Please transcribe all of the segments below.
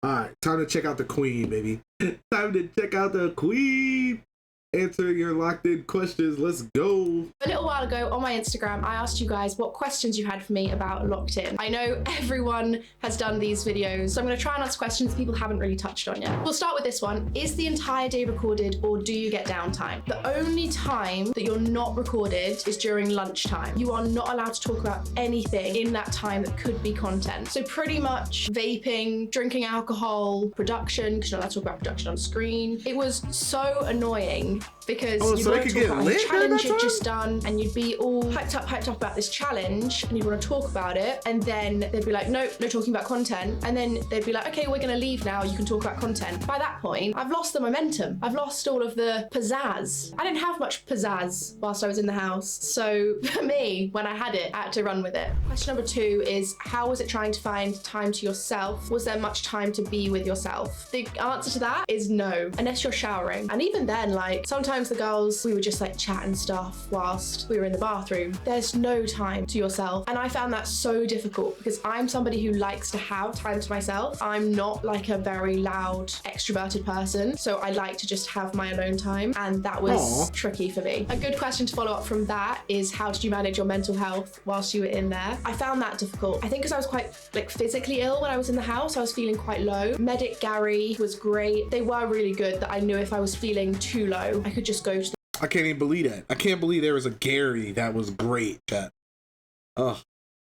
All right, time to check out the queen, baby. Time to check out the queen. Answer your locked in questions. Let's go. A little while ago on my Instagram, I asked you guys what questions you had for me about locked in. I know everyone has done these videos, so I'm going to try and answer questions people haven't really touched on yet. We'll start with this one. Is the entire day recorded or do you get downtime? The only time that you're not recorded is during lunchtime. You are not allowed to talk about anything in that time that could be content. So pretty much vaping, drinking alcohol, production, because you're not allowed to talk about production on screen. It was so annoying because you'd want to talk about a challenge you'd just done and you'd be all hyped up about this challenge and you'd want to talk about it, and then they'd be like, nope, no talking about content, and then they'd be like, okay, we're gonna leave now, you can talk about content. By that point, I've lost the momentum. I've lost all of the pizzazz. I didn't have much pizzazz whilst I was in the house, so for me, when I had it, I had to run with it. Question number 2 is, how was it trying to find time to yourself? Was there much time to be with yourself? The answer to that is no, unless you're showering. And even then, like, sometimes the girls, we would just like chat and stuff whilst we were in the bathroom. There's no time to yourself. And I found that so difficult because I'm somebody who likes to have time to myself. I'm not like a very loud, extroverted person. So I like to just have my alone time. And that was tricky for me. A good question to follow up from that is, how did you manage your mental health whilst you were in there? I found that difficult. I think because I was quite like physically ill when I was in the house, I was feeling quite low. Medic Gary was great. They were really good that I knew if I was feeling too low, I could just go to I can't even believe that. I can't believe there was a Gary that was great, chat. Ugh.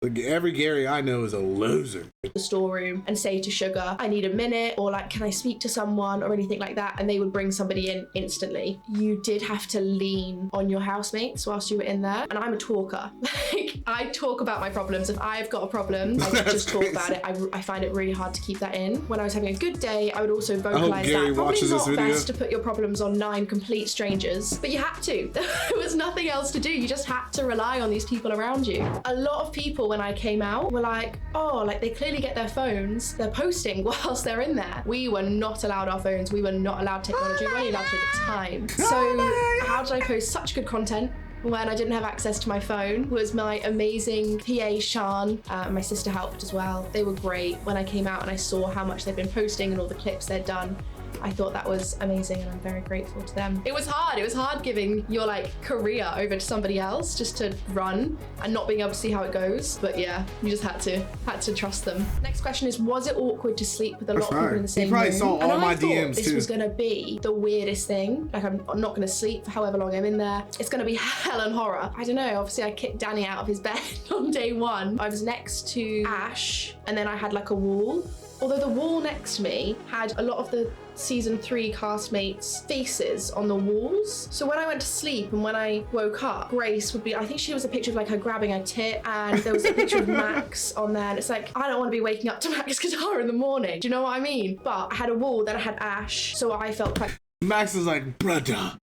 Every Gary I know is a loser. The storeroom and say to Sugar, I need a minute, or like, can I speak to someone or anything like that? And they would bring somebody in instantly. You did have to lean on your housemates whilst you were in there. And I'm a talker. Like, I talk about my problems. If I've got a problem, I just talk about it. I find it really hard to keep that in. When I was having a good day, I would also vocalize that. Probably not best to put your problems on 9 complete strangers, but you had to. There was nothing else to do. You just had to rely on these people around you. A lot of people, when I came out, were like, oh, like they clearly get their phones, they're posting whilst they're in there. We were not allowed our phones, we were not allowed technology, we were only allowed to at the time. So how did I post such good content when I didn't have access to my phone? Was my amazing PA Shannon, my sister helped as well. They were great. When I came out and I saw how much they'd been posting and all the clips they'd done, I thought that was amazing and I'm very grateful to them. It was hard giving your like career over to somebody else just to run and not being able to see how it goes. But yeah, you just had to trust them. Next question is, was it awkward to sleep with a lot of people in the same room? You probably saw all my DMs too. This was gonna be the weirdest thing. Like, I'm not gonna sleep for however long I'm in there. It's gonna be hell and horror. I don't know, obviously I kicked Danny out of his bed on day 1. I was next to Ash and then I had like a wall. Although the wall next to me had a lot of the season 3 castmates' faces on the walls. So when I went to sleep and when I woke up, Grace would be, I think she was a picture of like her grabbing a tit, and there was a picture of Max on there. And it's like, I don't want to be waking up to Max guitar in the morning. Do you know what I mean? But I had a wall, then I had Ash. So I felt quite... Max is like, brother.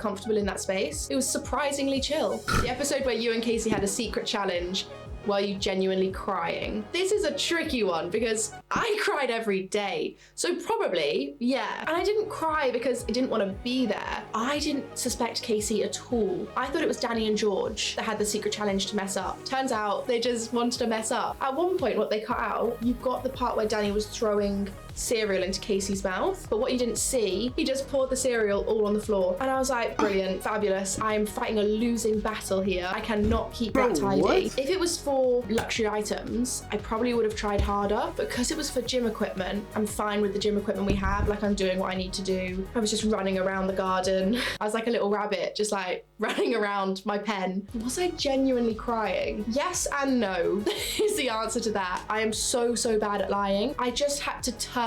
comfortable in that space. It was surprisingly chill. The episode where you and Casey had a secret challenge, were you genuinely crying? This is a tricky one because I cried every day. So probably, yeah. And I didn't cry because I didn't want to be there. I didn't suspect Casey at all. I thought it was Danny and George that had the secret challenge to mess up. Turns out they just wanted to mess up. At one point, what they cut out, you've got the part where Danny was throwing cereal into Casey's mouth, but what you didn't see, he just poured the cereal all on the floor. And I was like, brilliant, fabulous. I'm fighting a losing battle here. I cannot keep that tidy. What? If it was for luxury items, I probably would have tried harder. Because it was for gym equipment, I'm fine with the gym equipment we have. Like, I'm doing what I need to do. I was just running around the garden. I was like a little rabbit, just like running around my pen. Was I genuinely crying? Yes and no is the answer to that. I am so bad at lying. I just had to turn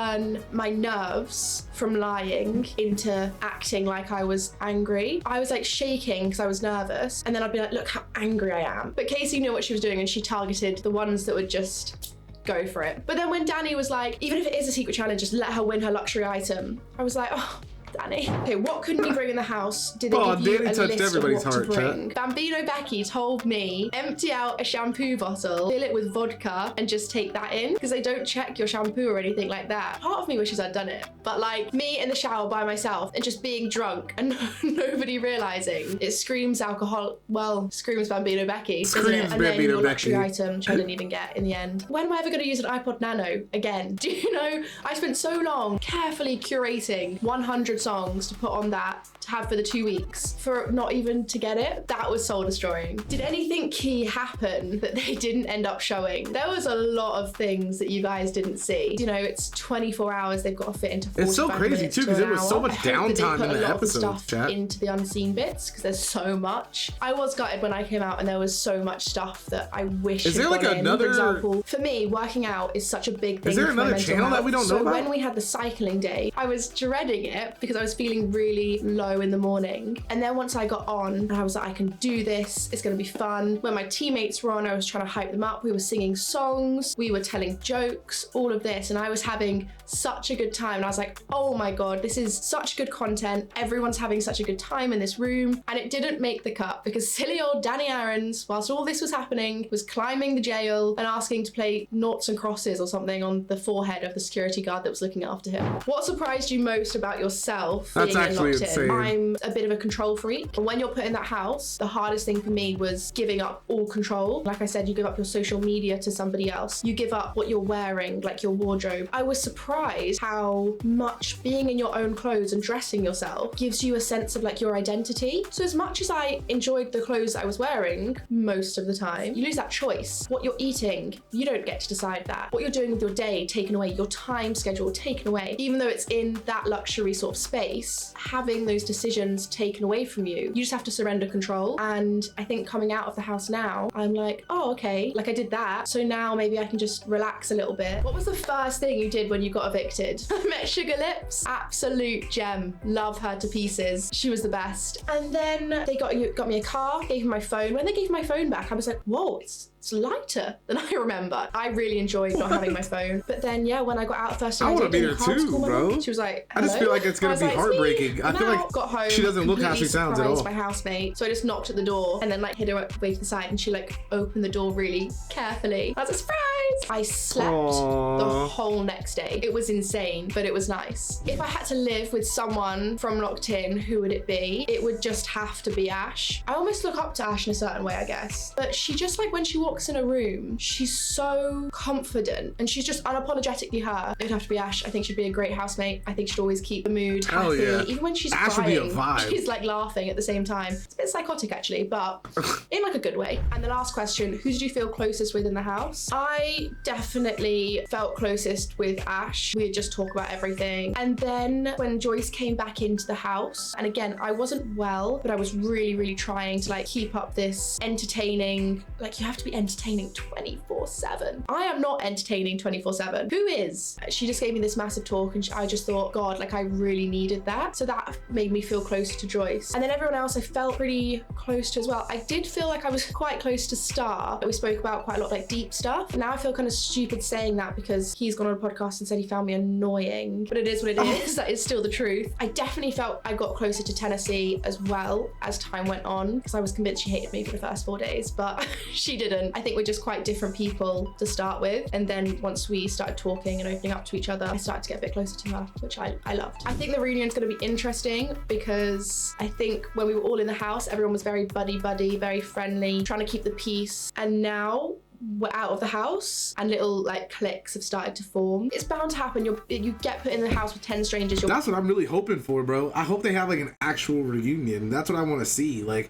my nerves from lying into acting like I was angry. I was like shaking because I was nervous, and then I'd be like, look how angry I am. But Casey knew what she was doing and she targeted the ones that would just go for it. But then when Danny was like, even if it is a secret challenge, just let her win her luxury item, I was like, oh, Danny. Okay, what couldn't you bring in the house? Did they give you Danny a touched list of everybody's what to heart, bring? chat. Bambino Becky told me, empty out a shampoo bottle, fill it with vodka, and just take that in, because they don't check your shampoo or anything like that. Part of me wishes I'd done it, but like me in the shower by myself and just being drunk and nobody realizing, it screams alcohol. Well, screams Bambino Becky, doesn't it? And then your luxury item, which I didn't even get in the end. When am I ever going to use an iPod Nano again? Do you know, I spent so long carefully curating 100 songs to put on that to have for the 2 weeks for not even to get it. That was soul destroying. Did anything key happen that they didn't end up showing? There was a lot of things that you guys didn't see. You know, it's 24 hours they've got to fit into 45 It's so crazy minutes too, to because an there was hour. so much I hope that they downtime put in a the lot of the episode, stuff chat. into the unseen bits, because there's so much. I was gutted when I came out and there was so much stuff that I wish Is there had like gone in. another- For example, for me, working out is such a big thing. Is there for my another mental channel that health. we don't So know about? when we had the cycling day, I was dreading it because I was feeling really low in the morning. And then once I got on, and I was like, I can do this, it's gonna be fun. When my teammates were on, I was trying to hype them up. We were singing songs, we were telling jokes, all of this, and I was having such a good time. And I was like, oh my God, this is such good content. Everyone's having such a good time in this room. And it didn't make the cut because silly old Danny Aarons, whilst all this was happening, was climbing the jail and asking to play noughts and crosses or something on the forehead of the security guard that was looking after him. What surprised you most about yourself That's being actually locked insane. in? I'm a bit of a control freak. And when you're put in that house, the hardest thing for me was giving up all control. Like I said, you give up your social media to somebody else. You give up what you're wearing, like your wardrobe. I was surprised how much being in your own clothes and dressing yourself gives you a sense of like your identity. So as much as I enjoyed the clothes I was wearing most of the time, you lose that choice. What you're eating, you don't get to decide that. What you're doing with your day taken away, your time schedule taken away. Even though it's in that luxury sort of space, having those decisions taken away from you, you just have to surrender control. And I think coming out of the house now, I'm like, oh, okay, like I did that. So now maybe I can just relax a little bit. What was the first thing you did when you got evicted? I met Sugar Lips, absolute gem. Love her to pieces. She was the best. And then they got me a car, gave me my phone. When they gave my phone back, I was like, whoa, it's lighter than I remember. I really enjoyed not having my phone. But then, yeah, when I got out first, I want to be there too, bro. She was like, I just feel like it's gonna be heartbreaking. I feel like got home, she doesn't look how she sounds at all. My housemate, so I just knocked at the door and then like hid her way to the side, and she like opened the door really carefully. I was like, surprise! I slept the whole next day. It was insane, but it was nice. If I had to live with someone from Locked In, who would it be? It would just have to be Ash. I almost look up to Ash in a certain way, I guess. But she just like, when she walks in a room, she's so confident and she's just unapologetically her. It would have to be Ash. I think she'd be a great housemate. I think she'd always keep the mood happy. Hell yeah. Even when she's Ash crying, would be a vibe. she's like laughing at the same time. It's a bit psychotic actually, but in like a good way. And the last question, who did you feel closest with in the house? I definitely felt closest with Ash. We'd just talk about everything. And then when Joyce came back into the house, and again, I wasn't well, but I was really, really trying to like keep up this entertaining, like you have to be entertaining 24/7. I am not entertaining 24/7. Who is? She just gave me this massive talk and I just thought, God, like I really needed that. So that made me feel closer to Joyce. And then everyone else I felt pretty close to as well. I did feel like I was quite close to Star. We spoke about quite a lot of like deep stuff. Now I feel kind of stupid saying that because he's gone on a podcast and said he found me annoying, but it is what it is. That is still the truth. I definitely felt I got closer to Tennessee as well as time went on, because I was convinced she hated me for the first 4 days, but she didn't. I think we're just quite different people to start with. And then once we started talking and opening up to each other, I started to get a bit closer to her, which I loved. I think the reunion's going to be interesting because I think when we were all in the house, everyone was very buddy-buddy, very friendly, trying to keep the peace. And now we're out of the house and little like cliques have started to form. It's bound to happen. You get put in the house with 10 strangers. That's what I'm really hoping for, bro. I hope they have like an actual reunion. That's what I want to see. Like,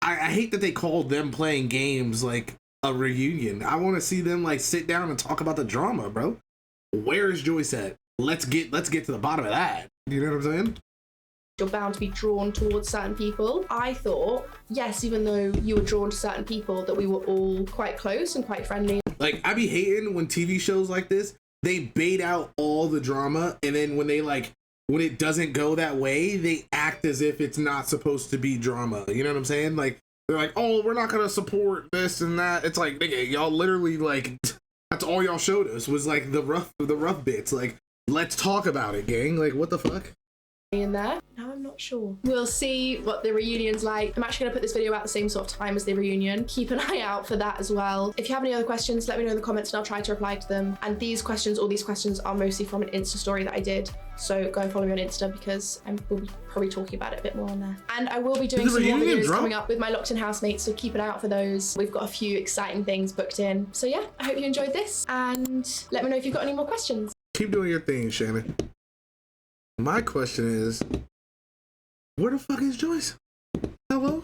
I hate that they called them playing games like a reunion. I want to see them like sit down and talk about the drama, bro. Where is Joyce at? Let's get to the bottom of that. You know what I'm saying? You're bound to be drawn towards certain people. I thought, yes, even though you were drawn to certain people, that we were all quite close and quite friendly. Like, I be hating when TV shows like this, they bait out all the drama, and then when it doesn't go that way, they act as if it's not supposed to be drama. You know what I'm saying? Like, they're like, oh, we're not gonna support this and that. It's like, nigga, y'all literally like, that's all y'all showed us was like the rough bits. Like, let's talk about it, gang. Like, what the fuck? in there. Now I'm not sure. We'll see what the reunion's like. I'm actually gonna put this video out the same sort of time as the reunion. Keep an eye out for that as well. If you have any other questions, let me know in the comments and I'll try to reply to them. And these questions, all these questions are mostly from an Insta story that I did. So go and follow me on Insta because I will be probably talking about it a bit more on there. And I will be doing some more videos coming up with my locked in housemates, so keep an eye out for those. We've got a few exciting things booked in. So yeah, I hope you enjoyed this and let me know if you've got any more questions. Keep doing your thing, Shannon. My question is, where the fuck is Joyce? Hello?